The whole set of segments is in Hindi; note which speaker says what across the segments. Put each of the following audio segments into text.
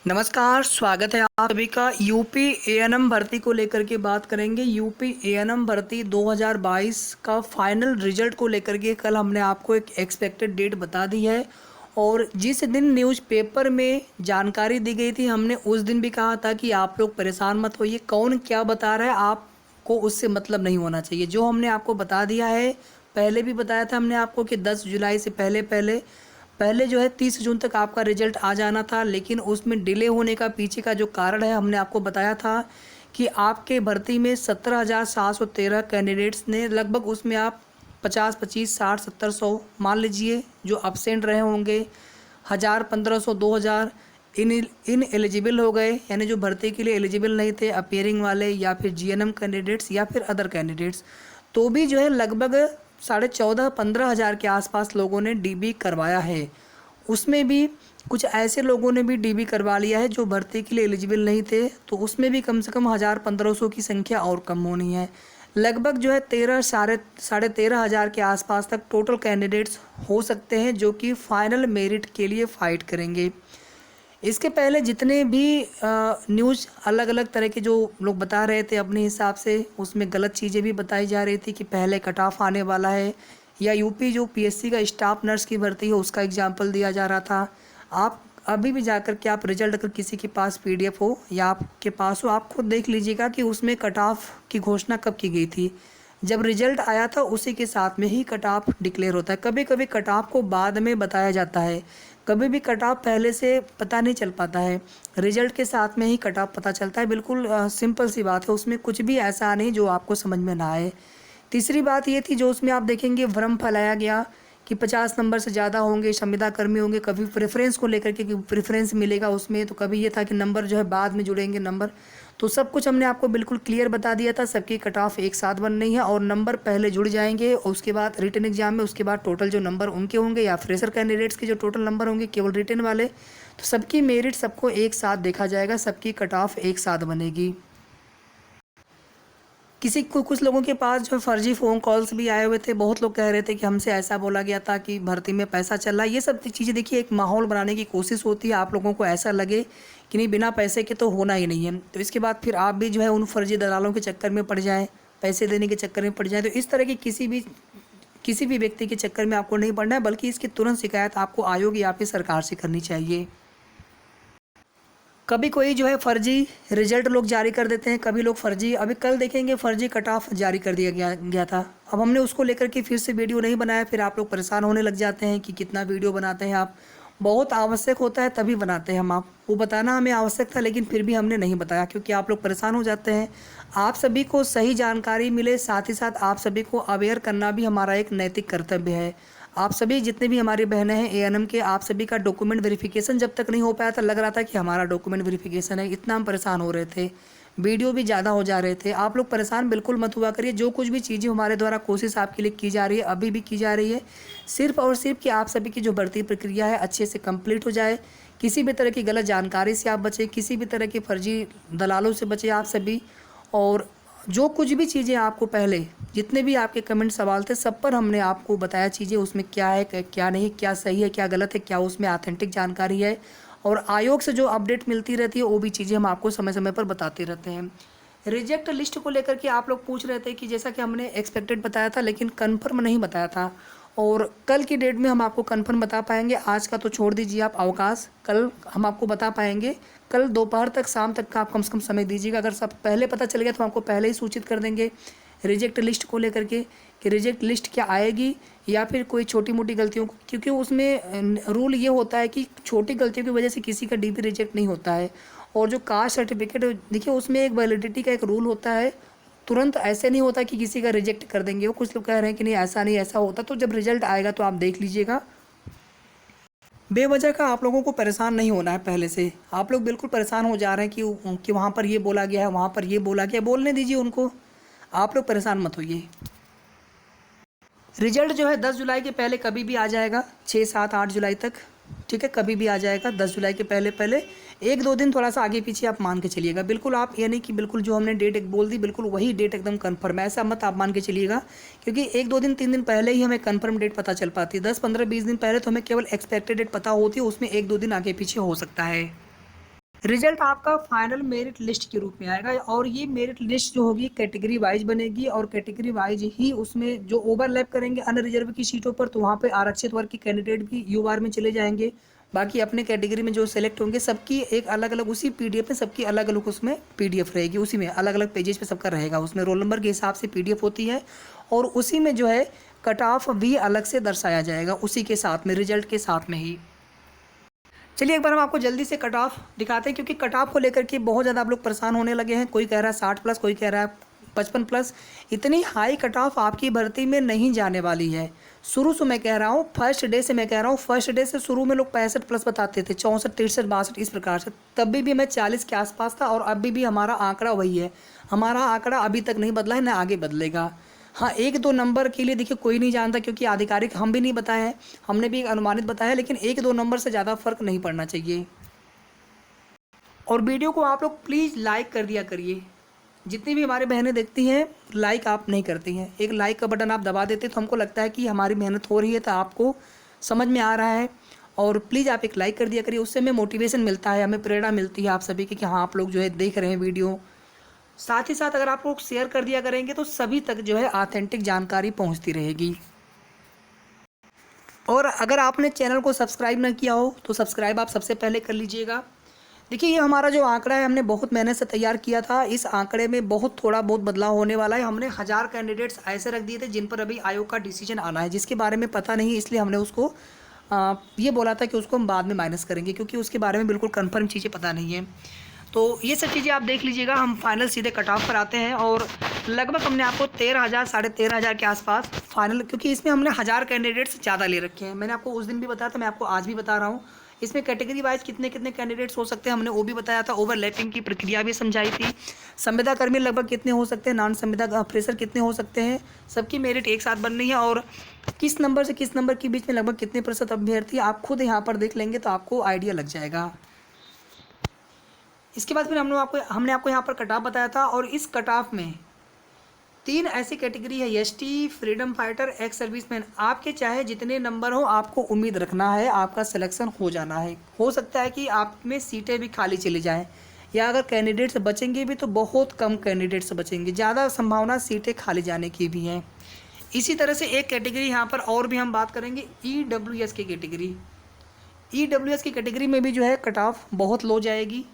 Speaker 1: नमस्कार, स्वागत है आप सभी का। यूपी एएनएम भर्ती को लेकर के बात करेंगे। यूपी एएनएम भर्ती 2022 का फाइनल रिजल्ट को लेकर के कल हमने आपको एक एक्सपेक्टेड डेट बता दी है और जिस दिन न्यूज़पेपर में जानकारी दी गई थी हमने उस दिन भी कहा था कि आप लोग परेशान मत होइए, कौन क्या बता रहा है आपको उससे मतलब नहीं होना चाहिए। जो हमने आपको बता दिया है, पहले भी बताया था हमने आपको कि 10 जुलाई से पहले जो है 30 जून तक आपका रिजल्ट आ जाना था, लेकिन उसमें डिले होने का पीछे का जो कारण है हमने आपको बताया था कि आपके भर्ती में 17,713 कैंडिडेट्स ने लगभग उसमें आप 50, 25, 60, 70, 100 मान लीजिए जो अब्सेंट रहे होंगे, 1000, 1500, 2000 इन एलिजिबल हो गए, यानी जो भर्ती के लिए एलिजिबल नहीं थे, अपीयरिंग वाले या फिर जीएनएम कैंडिडेट्स या फिर अदर कैंडिडेट्स। तो भी जो है लगभग 14,500-15,000 के आसपास लोगों ने डीबी करवाया है। उसमें भी कुछ ऐसे लोगों ने भी डीबी करवा लिया है जो भर्ती के लिए एलिजिबल नहीं थे, तो उसमें भी कम से कम 1000-1500 की संख्या और कम होनी है। लगभग जो है 13,000-13,500 के आसपास तक टोटल कैंडिडेट्स हो सकते हैं जो कि फाइनल मेरिट के लिए फ़ाइट करेंगे। इसके पहले जितने भी न्यूज़ अलग अलग तरह के जो लोग बता रहे थे अपने हिसाब से, उसमें गलत चीज़ें भी बताई जा रही थी कि पहले कट ऑफ आने वाला है, या यूपी जो पीएससी का स्टाफ नर्स की भर्ती है उसका एग्जाम्पल दिया जा रहा था। आप अभी भी जाकर के आप रिजल्ट, अगर किसी के पास पीडीएफ हो या आपके पास हो, आप खुद देख लीजिएगा कि उसमें कट ऑफ की घोषणा कब की गई थी। जब रिजल्ट आया था उसी के साथ में ही कट ऑफ डिक्लेयर होता है। कभी कभी कट ऑफ को बाद में बताया जाता है, कभी भी कट ऑफ पहले से पता नहीं चल पाता है, रिजल्ट के साथ में ही कट ऑफ पता चलता है। बिल्कुल सिंपल सी बात है, उसमें कुछ भी ऐसा नहीं जो आपको समझ में ना आए। तीसरी बात ये थी जो उसमें आप देखेंगे भ्रम फैलाया गया कि 50 नंबर से ज़्यादा होंगे, संविदा कर्मी होंगे, कभी प्रेफरेंस को लेकर के कि प्रेफरेंस मिलेगा उसमें, तो कभी ये था कि नंबर जो है बाद में जुड़ेंगे नंबर। तो सब कुछ हमने आपको बिल्कुल क्लियर बता दिया था। सबकी कट ऑफ एक साथ बन रही है और नंबर पहले जुड़ जाएंगे और उसके बाद रिटन एग्जाम में उसके बाद टोटल जो नंबर उनके होंगे या फ्रेशर कैंडिडेट्स के जो टोटल नंबर होंगे केवल रिटन वाले, तो सबकी मेरिट सबको एक साथ देखा जाएगा, सबकी कट ऑफ एक साथ बनेगी। किसी को कुछ लोगों के पास जो फर्जी फ़ोन कॉल्स भी आए हुए थे। बहुत लोग कह रहे थे कि हमसे ऐसा बोला गया था कि भर्ती में पैसा चल रहा है। ये सब चीज़ें देखिए एक माहौल बनाने की कोशिश होती है, आप लोगों को ऐसा लगे कि नहीं बिना पैसे के तो होना ही नहीं है, तो इसके बाद फिर आप भी जो है उन फर्जी दलालों के चक्कर में पड़ जाएँ, पैसे देने के चक्कर में पड़ जाएँ। तो इस तरह की किसी भी व्यक्ति के चक्कर में आपको नहीं पड़ना है, बल्कि इसकी तुरंत शिकायत आपको आयोग या फिर सरकार से करनी चाहिए। कभी कोई जो है फर्जी रिजल्ट लोग जारी कर देते हैं, कभी लोग फर्जी, अभी कल देखेंगे फर्जी कट ऑफ जारी कर दिया गया था। अब हमने उसको लेकर के फिर से वीडियो नहीं बनाया, फिर आप लोग परेशान होने लग जाते हैं कि कितना वीडियो बनाते हैं आप। बहुत आवश्यक होता है तभी बनाते हैं हम, आप वो बताना हमें आवश्यक था लेकिन फिर भी हमने नहीं बताया क्योंकि आप लोग परेशान हो जाते हैं। आप सभी को सही जानकारी मिले, साथ ही साथ आप सभी को अवेयर करना भी हमारा एक नैतिक कर्तव्य है। आप सभी जितने भी हमारी बहनें हैं एएनएम के, आप सभी का डॉक्यूमेंट वेरिफिकेशन जब तक नहीं हो पाया था, लग रहा था कि हमारा डॉक्यूमेंट वेरिफिकेशन है, इतना हम परेशान हो रहे थे, वीडियो भी ज़्यादा हो जा रहे थे। आप लोग परेशान बिल्कुल मत हुआ करिए। जो कुछ भी चीज़ें हमारे द्वारा कोशिश आपके लिए की जा रही है, अभी भी की जा रही है, सिर्फ और सिर्फ कि आप सभी की जो भर्ती प्रक्रिया है अच्छे से कंप्लीट हो जाए, किसी भी तरह की गलत जानकारी से आप बचें, किसी भी तरह के फर्जी दलालों से बचें आप सभी। और जो कुछ भी चीज़ें आपको पहले जितने भी आपके कमेंट सवाल थे सब पर हमने आपको बताया चीज़ें, उसमें क्या है क्या नहीं, क्या सही है क्या गलत है, क्या उसमें ऑथेंटिक जानकारी है, और आयोग से जो अपडेट मिलती रहती है वो भी चीज़ें हम आपको समय समय पर बताते रहते हैं। रिजेक्ट लिस्ट को लेकर के आप लोग पूछ रहे थे कि जैसा कि हमने एक्सपेक्टेड बताया था लेकिन कन्फर्म नहीं बताया था, और कल की डेट में हम आपको कन्फर्म बता पाएंगे। आज का तो छोड़ दीजिए आप अवकाश, कल हम आपको बता पाएंगे। कल दोपहर तक शाम तक का आप कम से कम समय दीजिएगा। अगर सब पहले पता चल गया तो हम आपको पहले ही सूचित कर देंगे रिजेक्ट लिस्ट को लेकर के कि रिजेक्ट लिस्ट क्या आएगी या फिर कोई छोटी मोटी गलतियों को, क्योंकि उसमें रूल ये होता है कि छोटी गलतियों की वजह से किसी का डीबी रिजेक्ट नहीं होता है। और जो कास्ट सर्टिफिकेट देखिए उसमें एक वैलिडिटी का एक रूल होता है, तुरंत ऐसे नहीं होता कि किसी का रिजेक्ट कर देंगे। वो कुछ लोग कह रहे हैं कि नहीं ऐसा नहीं, ऐसा होता। तो जब रिजल्ट आएगा तो आप देख लीजिएगा। बेवजह का आप लोगों को परेशान नहीं होना है। पहले से आप लोग बिल्कुल परेशान हो जा रहे हैं कि वहाँ पर ये बोला गया है, वहाँ पर ये बोला गया, बोलने दीजिए उनको, आप लोग परेशान मत होइए। रिजल्ट जो है 10 जुलाई के पहले कभी भी आ जाएगा, 6, 7, 8 जुलाई तक, ठीक है, कभी भी आ जाएगा। 10 जुलाई के पहले 1-2 दिन थोड़ा सा आगे पीछे आप मान के चलिएगा। बिल्कुल आप ये नहीं कि बिल्कुल जो हमने डेट एक बोल दी बिल्कुल वही डेट एकदम कन्फर्म है, ऐसा मत आप मान के चलिएगा, क्योंकि 1-2 दिन 3 दिन पहले ही हमें कन्फर्म डेट पता चल पाती है। 10, 15, 20 दिन पहले तो हमें केवल एक्सपेक्टेड डेट पता होती है, उसमें 1-2 दिन आगे पीछे हो सकता है। रिजल्ट आपका फाइनल मेरिट लिस्ट के रूप में आएगा और ये मेरिट लिस्ट जो होगी कैटेगरी वाइज बनेगी और कैटेगरी वाइज ही उसमें जो ओवरलैप करेंगे अनरिजर्व की सीटों पर तो वहाँ पे आरक्षित वर्ग के कैंडिडेट भी यूआर में चले जाएंगे। बाकी अपने कैटेगरी में जो सेलेक्ट होंगे सबकी एक अलग अलग उसी पीडीएफ में सबकी अलग अलग उसमें पीडीएफ रहेगी, उसी में अलग अलग पेजेस पे सबका रहेगा, उसमें रोल नंबर के हिसाब से पीडीएफ होती है और उसी में जो है कट ऑफ भी अलग से दर्शाया जाएगा उसी के साथ में रिजल्ट के साथ में ही। चलिए एक बार हम आपको जल्दी से कट ऑफ दिखाते हैं क्योंकि कट ऑफ को लेकर के बहुत ज़्यादा आप लोग परेशान होने लगे हैं। कोई कह रहा है 60 प्लस, कोई कह रहा है 55 प्लस। इतनी हाई कट ऑफ आपकी भर्ती में नहीं जाने वाली है। शुरू से मैं कह रहा हूँ, फर्स्ट डे से मैं कह रहा हूँ, फर्स्ट डे से शुरू में लोग 65 प्लस बताते थे, 64, 63, 62 इस प्रकार से। तभी भी मैं 40 के आसपास था और अभी भी हमारा आंकड़ा वही है। हमारा आंकड़ा अभी तक नहीं बदला है, ना आगे बदलेगा। हाँ, 1-2 नंबर के लिए देखिए कोई नहीं जानता क्योंकि आधिकारिक हम भी नहीं बताए हैं, हमने भी एक अनुमानित बताया है, लेकिन 1-2 नंबर से ज़्यादा फर्क नहीं पड़ना चाहिए। और वीडियो को आप लोग प्लीज़ लाइक कर दिया करिए। जितनी भी हमारी बहनें देखती हैं लाइक आप नहीं करती हैं। एक लाइक का बटन आप दबा देते तो हमको लगता है कि हमारी मेहनत हो रही है, तो आपको समझ में आ रहा है। और प्लीज़ आप एक लाइक कर दिया करिए, उससे हमें मोटिवेशन मिलता है, हमें प्रेरणा मिलती है आप सभी की कि हाँ आप लोग जो है देख रहे हैं वीडियो। साथ ही साथ अगर आप लोग शेयर कर दिया करेंगे तो सभी तक जो है ऑथेंटिक जानकारी पहुंचती रहेगी। और अगर आपने चैनल को सब्सक्राइब न किया हो तो सब्सक्राइब आप सबसे पहले कर लीजिएगा। देखिए ये हमारा जो आंकड़ा है हमने बहुत मेहनत से तैयार किया था। इस आंकड़े में थोड़ा बहुत बदलाव होने वाला है। हमने 1000 कैंडिडेट्स ऐसे रख दिए थे जिन पर अभी आयोग का डिसीजन आना है, जिसके बारे में पता नहीं, इसलिए हमने उसको ये बोला था कि उसको हम बाद में माइनस करेंगे क्योंकि उसके बारे में बिल्कुल कन्फर्म चीज़ें पता नहीं है। तो ये सब चीज़ें आप देख लीजिएगा। हम फाइनल सीधे कट ऑफ पर आते हैं और लगभग हमने आपको 13,000 साढ़े 13,000 के आसपास फाइनल, क्योंकि इसमें हमने 1000 कैंडिडेट्स ज़्यादा ले रखे हैं। मैंने आपको उस दिन भी बताया था, मैं आपको आज भी बता रहा हूँ। इसमें कैटेगरी वाइज कितने कितने कैंडिडेट्स हो सकते हैं हमने वो भी बताया था। ओवरलैपिंग की प्रक्रिया भी समझाई थी। संविदा कर्मी लगभग कितने हो सकते हैं, नॉन संविदा फ्रेशर कितने हो सकते हैं, सबकी मेरिट एक साथ बन रही है और किस नंबर से किस नंबर के बीच में लगभग कितने प्रतिशत अभ्यर्थी आप खुद यहाँ पर देख लेंगे तो आपको आइडिया लग जाएगा। इसके बाद फिर हमने आपको यहाँ पर कट ऑफ बताया था और इस कट ऑफ में 3 ऐसी कैटेगरी है, ST, freedom fighter, ex serviceman. आपके चाहे जितने नंबर हो आपको उम्मीद रखना है, आपका सिलेक्शन हो जाना है। हो सकता है कि आप में सीटें भी खाली चली जाएं या अगर कैंडिडेट्स बचेंगे भी तो बहुत कम कैंडिडेट्स बचेंगे, ज़्यादा संभावना सीटें खाली जाने की भी हैं। इसी तरह से एक कैटेगरी यहाँ पर और भी हम बात करेंगे, ईडब्ल्यूएस की कैटेगरी। ईडब्ल्यूएस की कैटेगरी में भी जो है कट ऑफ बहुत लो जाएगी।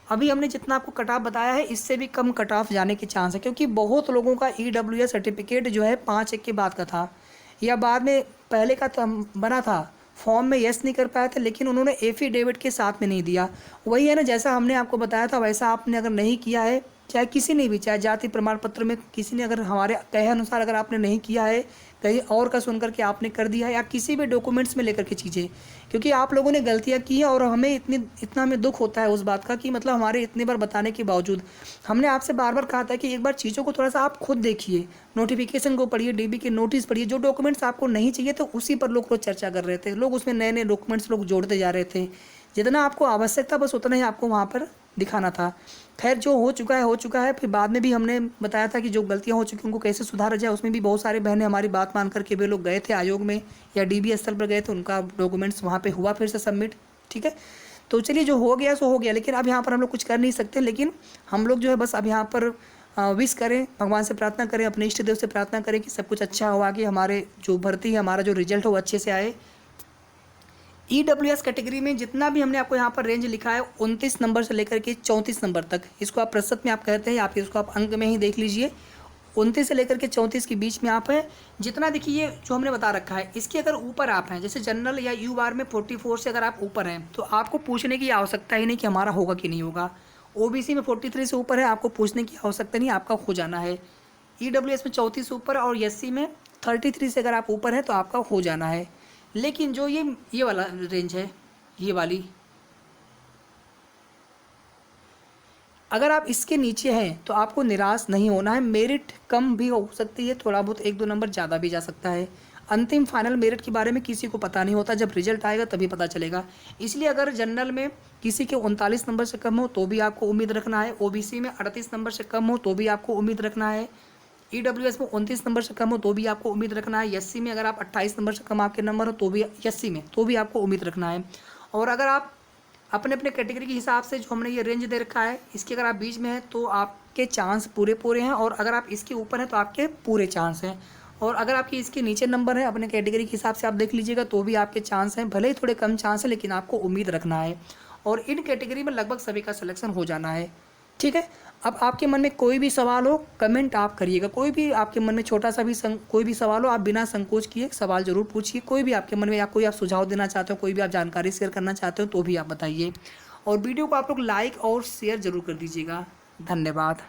Speaker 1: अभी हमने जितना आपको कट ऑफ बताया है इससे भी कम कट ऑफ जाने के चांस है क्योंकि बहुत लोगों का ईडब्ल्यूएस सर्टिफिकेट जो है 5-1 के बाद का था या बाद में पहले का तो बना था, फॉर्म में यस नहीं कर पाए थे लेकिन उन्होंने एफिडेविट के साथ में नहीं दिया। वही है ना, जैसा हमने आपको बताया था वैसा आपने अगर नहीं किया है, चाहे किसी ने भी, चाहे जाति प्रमाण पत्र में किसी ने अगर हमारे कहे अनुसार अगर आपने नहीं किया है, कहीं और का सुन करके आपने कर दिया है या किसी भी डॉक्यूमेंट्स में लेकर के चीज़ें, क्योंकि आप लोगों ने गलतियां की हैं और हमें इतना हमें दुख होता है उस बात का कि मतलब हमारे इतने बार बताने के बावजूद हमने आपसे बार बार कहा था कि एक बार चीज़ों को थोड़ा सा आप खुद देखिए, नोटिफिकेशन को पढ़िए, डीबी के नोटिस पढ़िए। जो डॉक्यूमेंट्स आपको नहीं चाहिए तो उसी पर लोग रोज चर्चा कर रहे थे, लोग उसमें नए नए डॉक्यूमेंट्स लोग जोड़ते जा रहे थे। जितना आपको आवश्यक था बस उतना ही आपको वहाँ पर दिखाना था। खैर जो हो चुका है। फिर बाद में भी हमने बताया था कि जो गलतियां हो चुकी उनको कैसे सुधारा जाए। उसमें भी बहुत सारे बहनें हमारी बात मान करके वे लोग गए थे आयोग में या डीबी स्थल पर गए थे, उनका डॉक्यूमेंट्स वहाँ पे हुआ फिर से सबमिट। ठीक है, तो चलिए जो हो गया सो हो गया, लेकिन अब यहाँ पर हम लोग कुछ कर नहीं सकते। लेकिन हम लोग जो है बस अब यहाँ पर विश करें, भगवान से प्रार्थना करें, अपने इष्ट देव से प्रार्थना करें कि सब कुछ अच्छा हो, आगे हमारे जो भर्ती है, हमारा जो रिजल्ट हो वो अच्छे से आए। ईडब्ल्यूएस कैटेगरी में जितना भी हमने आपको यहाँ पर रेंज लिखा है 29 नंबर से लेकर के 34 नंबर तक, इसको आप प्रतिशत में आप कहते हैं या फिर इसको आप अंक में ही देख लीजिए। 29 से लेकर के 34 के बीच में आप हैं जितना, देखिए जो हमने बता रखा है इसके अगर ऊपर आप हैं, जैसे जनरल या यू बार में 44 से अगर आप ऊपर हैं तो आपको पूछने की आवश्यकता ही नहीं कि हमारा होगा कि नहीं होगा। ओबीसी में 43 से ऊपर है, आपको पूछने की आवश्यकता नहीं, आपका हो जाना है। ईडब्ल्यूएस में 34 से ऊपर और एससी में 33 से अगर आप ऊपर हैं तो आपका हो जाना है। लेकिन जो ये वाला रेंज है, ये वाली, अगर आप इसके नीचे हैं तो आपको निराश नहीं होना है। मेरिट कम भी हो सकती है, थोड़ा बहुत 1-2 नंबर ज़्यादा भी जा सकता है। अंतिम फाइनल मेरिट के बारे में किसी को पता नहीं होता, जब रिजल्ट आएगा तभी पता चलेगा। इसलिए अगर जनरल में किसी के 39 नंबर से कम हो तो भी आपको उम्मीद रखना है, ओबीसी में 38 नंबर से कम हो तो भी आपको उम्मीद रखना है, ईडब्ल्यूएस में 29 नंबर से कम हो तो भी आपको उम्मीद रखना है, एससी में अगर आप 28 नंबर से कम आपके नंबर हो तो भी, एससी में तो भी आपको उम्मीद रखना है। और अगर आप अपने अपने कैटेगरी के हिसाब से जो हमने ये रेंज दे रखा है, इसके अगर आप बीच में हैं तो आपके चांस पूरे पूरे हैं, और अगर आप इसके ऊपर हैं तो आपके पूरे चांस हैं। और अगर आपके इसके नीचे नंबर है अपने कैटेगरी के हिसाब से आप देख लीजिएगा तो भी आपके चांस हैं, भले ही थोड़े कम चांस है लेकिन आपको उम्मीद रखना है। और इन कैटेगरी में लगभग सभी का सिलेक्शन हो जाना है। ठीक है, अब आपके मन में कोई भी सवाल हो कमेंट आप करिएगा, कोई भी आपके मन में छोटा सा भी कोई भी सवाल हो आप बिना संकोच किए सवाल जरूर पूछिए। कोई भी आपके मन में या कोई आप सुझाव देना चाहते हो, कोई भी आप जानकारी शेयर करना चाहते हो तो भी आप बताइए। और वीडियो को आप लोग लाइक और शेयर जरूर कर दीजिएगा। धन्यवाद।